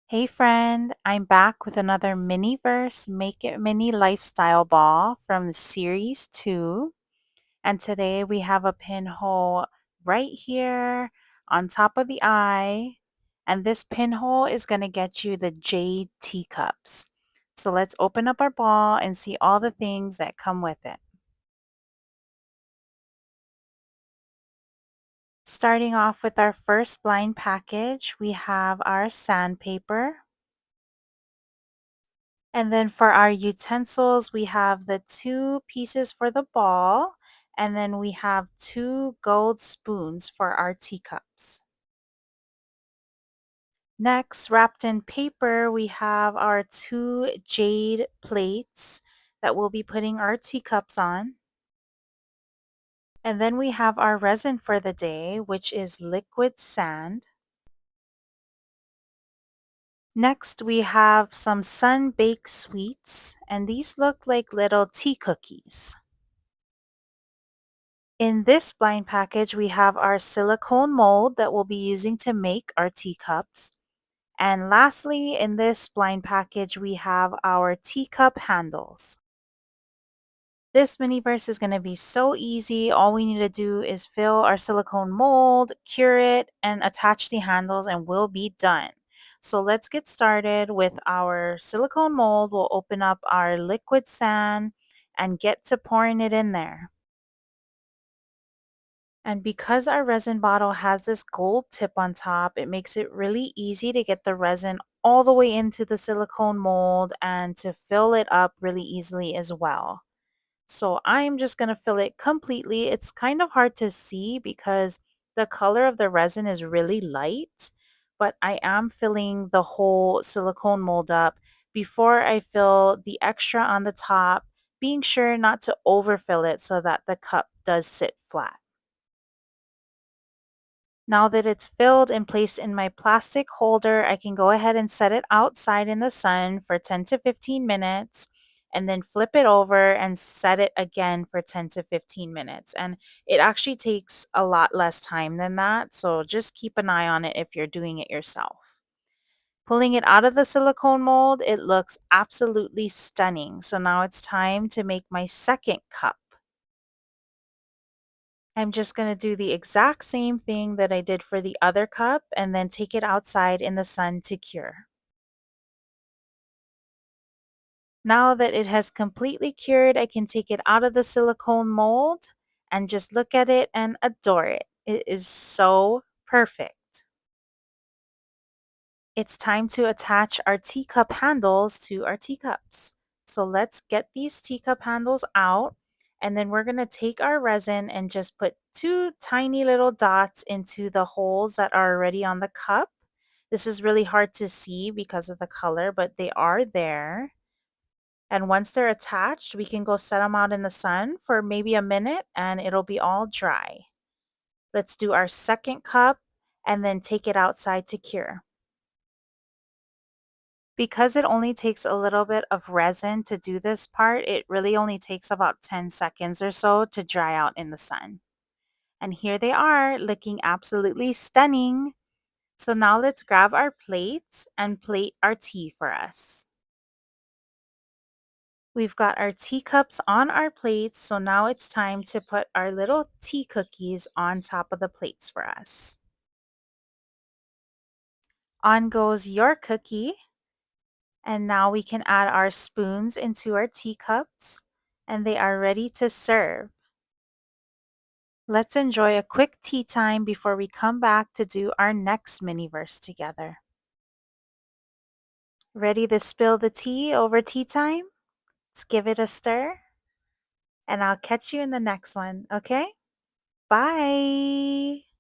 Hey friend, I'm back with another miniverse Make It Mini lifestyle ball from series 2. And today we have a pinhole right here on top of the eye. And this pinhole is going to get you the jade teacups. So let's open up our ball and see all the things that come with it. Starting off with our first blind package, we have our sandpaper. And then for our utensils, we have the two pieces for the ball, and then we have two gold spoons for our teacups. Next, wrapped in paper, we have our two jade plates that we'll be putting our teacups on. And then we have our resin for the day, which is liquid sand. Next, we have some sun-baked sweets, and these look like little tea cookies. In this blind package, we have our silicone mold that we'll be using to make our teacups. And lastly, in this blind package, we have our teacup handles. This mini verse is going to be so easy. All we need to do is fill our silicone mold, cure it, and attach the handles, and we'll be done. So let's get started with our silicone mold. We'll open up our liquid sand and get to pouring it in there. And because our resin bottle has this gold tip on top, it makes it really easy to get the resin all the way into the silicone mold and to fill it up really easily as well. So I'm just going to fill it completely. It's kind of hard to see because the color of the resin is really light, but I am filling the whole silicone mold up before I fill the extra on the top, being sure not to overfill it so that the cup does sit flat. Now that it's filled and placed in my plastic holder, I can go ahead and set it outside in the sun for 10 to 15 minutes and then flip it over and set it again for 10 to 15 minutes. And it actually takes a lot less time than that, so just keep an eye on it if you're doing it yourself. Pulling it out of the silicone mold, it looks absolutely stunning. So now it's time to make my second cup. I'm just going to do the exact same thing that I did for the other cup and then take it outside in the sun to cure. Now that it has completely cured, I can take it out of the silicone mold and just look at it and adore it. It is so perfect. It's time to attach our teacup handles to our teacups. So let's get these teacup handles out, and then we're going to take our resin and just put two tiny little dots into the holes that are already on the cup. This is really hard to see because of the color, but they are there. And once they're attached, we can go set them out in the sun for maybe a minute and it'll be all dry. Let's do our second cup and then take it outside to cure. Because it only takes a little bit of resin to do this part, it really only takes about 10 seconds or so to dry out in the sun. And here they are, looking absolutely stunning. So now let's grab our plates and plate our tea for us. We've got our teacups on our plates, so now it's time to put our little tea cookies on top of the plates for us. On goes your cookie. And now we can add our spoons into our teacups, and they are ready to serve. Let's enjoy a quick tea time before we come back to do our next mini verse together. Ready to spill the tea over tea time? Let's give it a stir, and I'll catch you in the next one, okay? Bye!